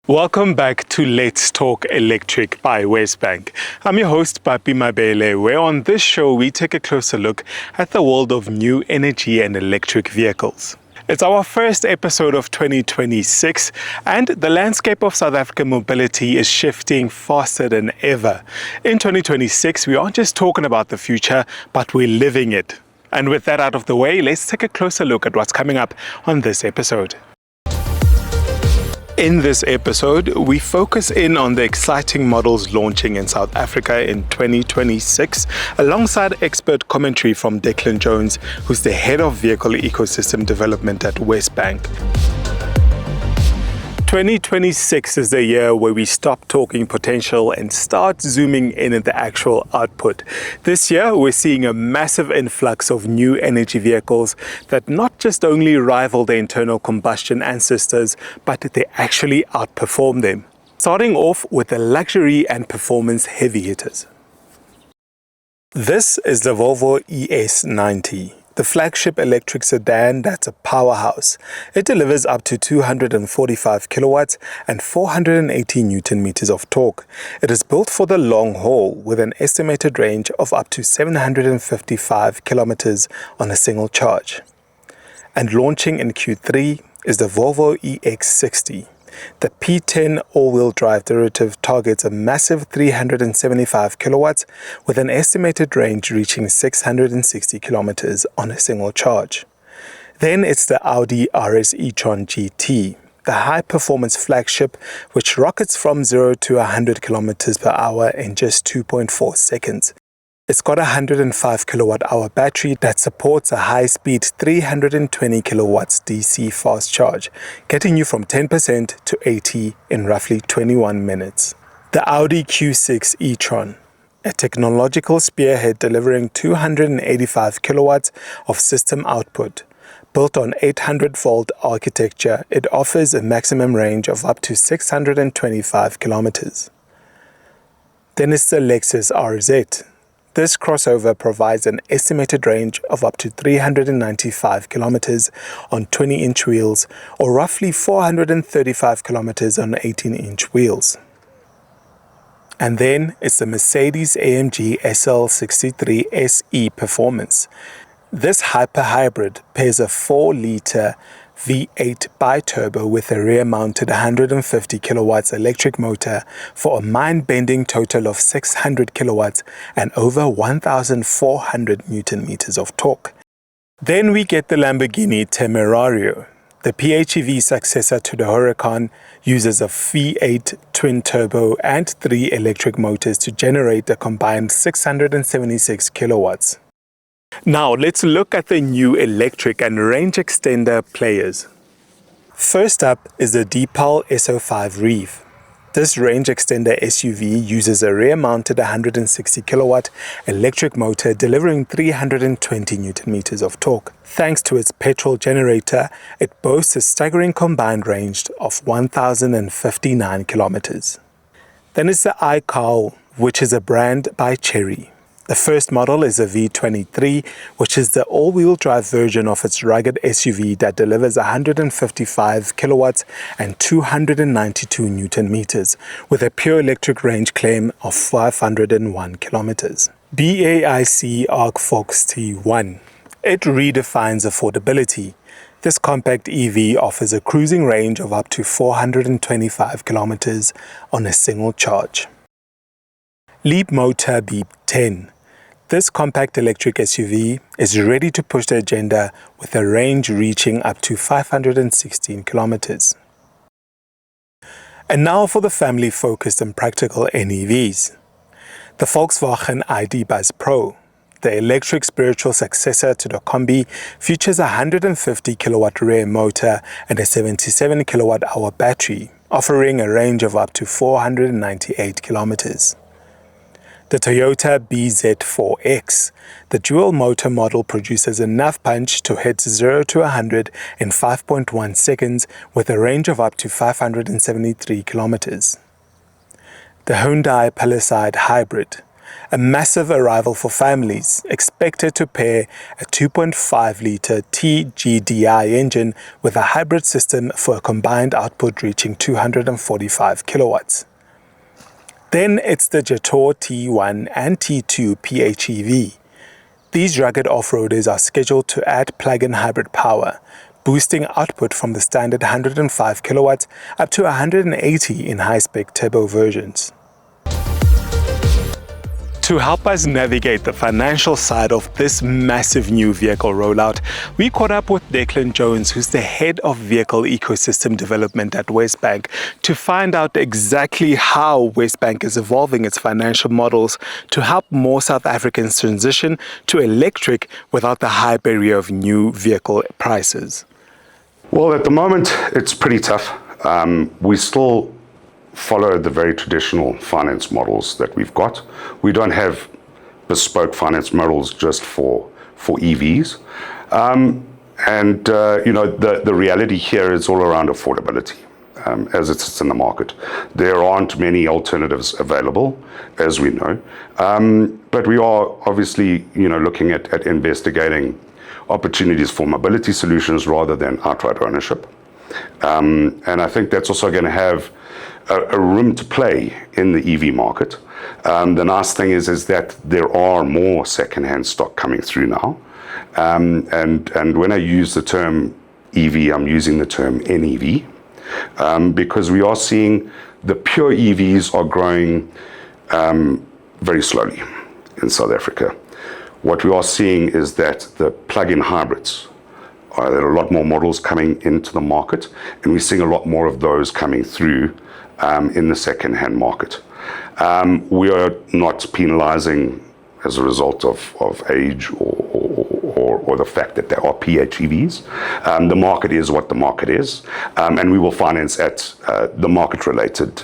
Welcome back to Let's Talk Electric by WesBank. I'm your host, Papi Mabele, where on this show we take a closer look at the world of new energy and electric vehicles. It's our first episode of 2026, and the landscape of South African mobility is shifting faster than ever. In 2026, we aren't just talking about the future, but we're living it. And with that out of the way, let's take a closer look at what's coming up on this episode. In this episode, we focus in on the exciting models launching in South Africa in 2026, alongside expert commentary from Declan Jones, who's the head of vehicle ecosystem development at WesBank. 2026 is the year where we stop talking potential and start zooming in at the actual output. This year, we're seeing a massive influx of new energy vehicles that not just only rival their internal combustion ancestors, but they actually outperform them. Starting off with the luxury and performance heavy hitters. This is the Volvo ES90. The flagship electric sedan that's a powerhouse. It delivers up to 245 kilowatts and 480 newton meters of torque. It is built for the long haul with an estimated range of up to 755 kilometers on a single charge. And launching in Q3 is the Volvo EX60. The P10 all-wheel drive derivative targets a massive 375 kilowatts with an estimated range reaching 660 kilometers on a single charge. Then it's the Audi RS e-tron GT, the high-performance flagship which rockets from 0 to 100 kilometers per hour in just 2.4 seconds. It's got a 105 kilowatt-hour battery that supports a high-speed 320 kilowatts DC fast charge, getting you from 10% to 80% in roughly 21 minutes. The Audi Q6 e-tron, a technological spearhead delivering 285 kilowatts of system output. Built on 800-volt architecture, it offers a maximum range of up to 625 kilometers. Then it's the Lexus RZ. This crossover provides an estimated range of up to 395 kilometers on 20-inch wheels, or roughly 435 kilometers on 18-inch wheels. And then it's the Mercedes-AMG SL63 SE Performance. This hyper-hybrid pairs a 4-liter V8 bi-turbo with a rear-mounted 150 kilowatts electric motor for a mind-bending total of 600 kilowatts and over 1,400 newton meters of torque. Then we get the Lamborghini Temerario. The PHEV successor to the Huracan uses a V8 twin-turbo and 3 electric motors to generate a combined 676 kilowatts. Now let's look at the new electric and range extender players. First up is the Deepal SO5 Reeve. This range extender SUV uses a rear-mounted 160 kilowatt electric motor delivering 320 newton meters of torque. Thanks to its petrol generator, it boasts a staggering combined range of 1,059 kilometers. Then it's the iCow, which is a brand by Chery. The first model is a V23, which is the all-wheel drive version of its rugged SUV that delivers 155 kilowatts and 292 newton meters, with a pure electric range claim of 501 kilometers. BAIC Arc Fox T1. It redefines affordability. This compact EV offers a cruising range of up to 425 kilometers on a single charge. Leapmotor Beep 10. This compact electric SUV is ready to push the agenda with a range reaching up to 516 kilometers. And now for the family-focused and practical NEVs. The Volkswagen ID Buzz Pro, the electric spiritual successor to the Combi, features a 150 kilowatt rear motor and a 77 kilowatt hour battery, offering a range of up to 498 kilometers. The Toyota BZ4X, the dual-motor model, produces enough punch to hit 0 to 100 in 5.1 seconds with a range of up to 573 kilometers. The Hyundai Palisade Hybrid, a massive arrival for families, expected to pair a 2.5-litre TGDI engine with a hybrid system for a combined output reaching 245 kilowatts. Then it's the Jetour T1 and T2 PHEV. These rugged off-roaders are scheduled to add plug-in hybrid power, boosting output from the standard 105 kilowatts up to 180 in high-spec turbo versions. To help us navigate the financial side of this massive new vehicle rollout, we caught up with Declan Jones, who's the head of vehicle ecosystem development at WesBank, to find out exactly how WesBank is evolving its financial models to help more South Africans transition to electric without the high barrier of new vehicle prices. Well, at the moment, it's pretty tough. We still follow the very traditional finance models that we've got. We don't have bespoke finance models just for EVs. The reality here is all around affordability as it sits in the market. There aren't many alternatives available, as we know. But we are obviously, looking at investigating opportunities for mobility solutions rather than outright ownership. And I think that's also going to have a room to play in the EV market. The nice thing is that there are more second-hand stock coming through now. And when I use the term EV, I'm using the term NEV, because we are seeing the pure EVs are growing very slowly in South Africa. What we are seeing is that the plug-in hybrids, there are a lot more models coming into the market, and we're seeing a lot more of those coming through in the second-hand market. We are not penalizing as a result of age or the fact that there are PHEVs. The market is what the market is, and we will finance at the market-related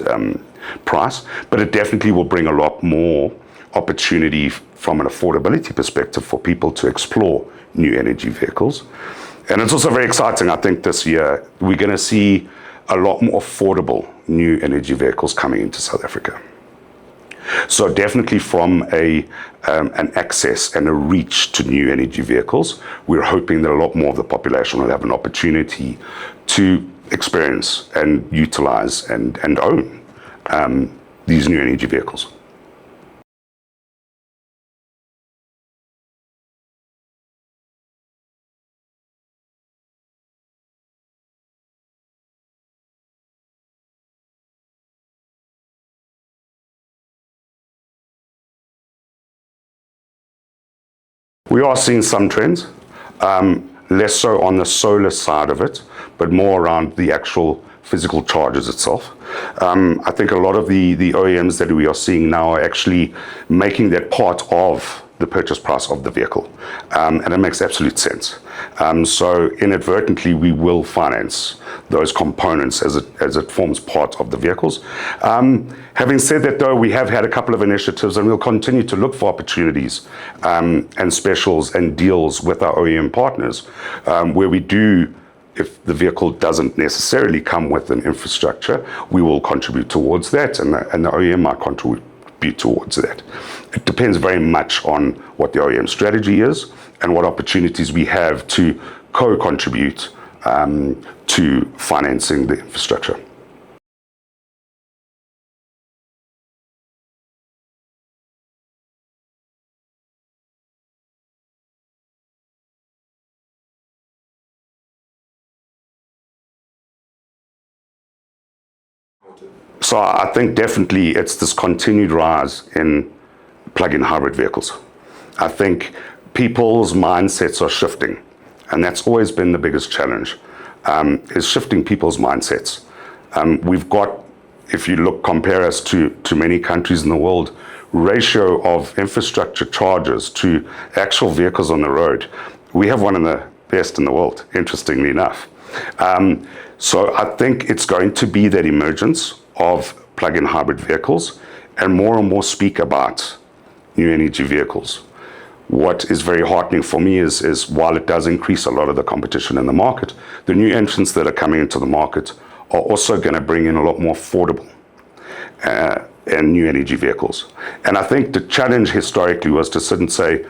price, but it definitely will bring a lot more opportunity from an affordability perspective for people to explore new energy vehicles. And it's also very exciting. I think this year we're going to see a lot more affordable new energy vehicles coming into South Africa. So definitely from an access and a reach to new energy vehicles, we're hoping that a lot more of the population will have an opportunity to experience and utilize and own these new energy vehicles. We are seeing some trends, less so on the solar side of it, but more around the actual physical charges itself. I think a lot of the OEMs that we are seeing now are actually making that part of the purchase price of the vehicle, and it makes absolute sense. So inadvertently, we will finance those components as it forms part of the vehicles. Having said that, though, we have had a couple of initiatives, and we'll continue to look for opportunities and specials and deals with our OEM partners, where we do, if the vehicle doesn't necessarily come with an infrastructure, we will contribute towards that, and the OEM might contribute towards that. It depends very much on what the OEM strategy is and what opportunities we have to co-contribute to financing the infrastructure. So I think definitely it's this continued rise in plug-in hybrid vehicles. I think people's mindsets are shifting, and that's always been the biggest challenge, is shifting people's mindsets. We've got, if you compare us to many countries in the world, ratio of infrastructure charges to actual vehicles on the road, we have one of the best in the world, interestingly enough. So I think it's going to be that emergence of plug-in hybrid vehicles, and more speak about new energy vehicles. What is very heartening for me is while it does increase a lot of the competition in the market, the new entrants that are coming into the market are also going to bring in a lot more affordable in new energy vehicles. And I think the challenge historically was to sit and say,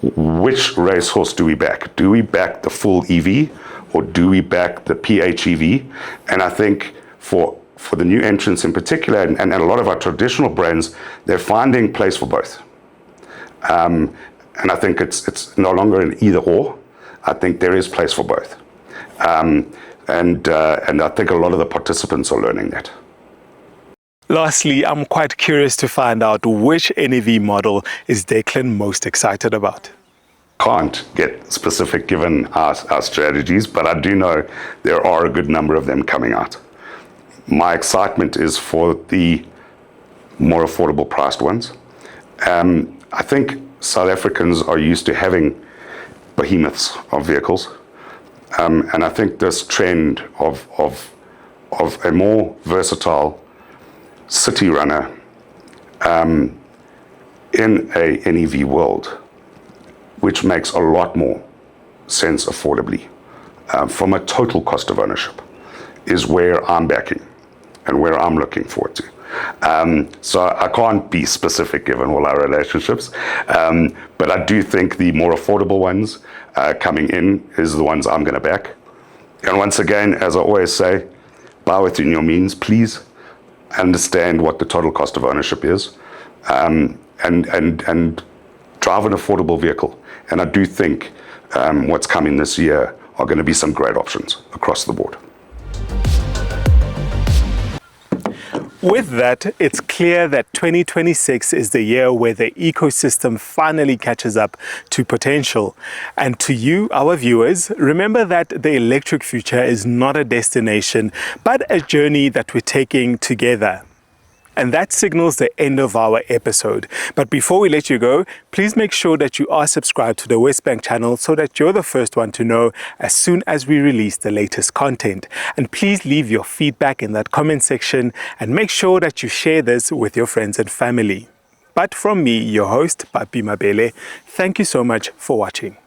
which racehorse do we back? Do we back the full EV or do we back the PHEV? And I think for the new entrants in particular, and a lot of our traditional brands, they're finding place for both. And I think it's no longer an either or. I think there is place for both. And I think a lot of the participants are learning that. Lastly, I'm quite curious to find out which NEV model is Declan most excited about. Can't get specific given our strategies, but I do know there are a good number of them coming out. My excitement is for the more affordable priced ones. I think South Africans are used to having behemoths of vehicles, and I think this trend of a more versatile city runner in a NEV world, which makes a lot more sense affordably from a total cost of ownership, is where I'm backing and where I'm looking forward to. So I can't be specific given all our relationships, but I do think the more affordable ones coming in is the ones I'm going to back. And once again, as I always say, buy within your means, please. Understand what the total cost of ownership is, and drive an affordable vehicle. And I do think what's coming this year are going to be some great options across the board. With that, it's clear that 2026 is the year where the ecosystem finally catches up to potential. And to you, our viewers, remember that the electric future is not a destination, but a journey that we're taking together. And that signals the end of our episode. But before we let you go, please make sure that you are subscribed to the WesBank channel so that you're the first one to know as soon as we release the latest content. And please leave your feedback in that comment section and make sure that you share this with your friends and family. But from me, your host, Papi Mabele, thank you so much for watching.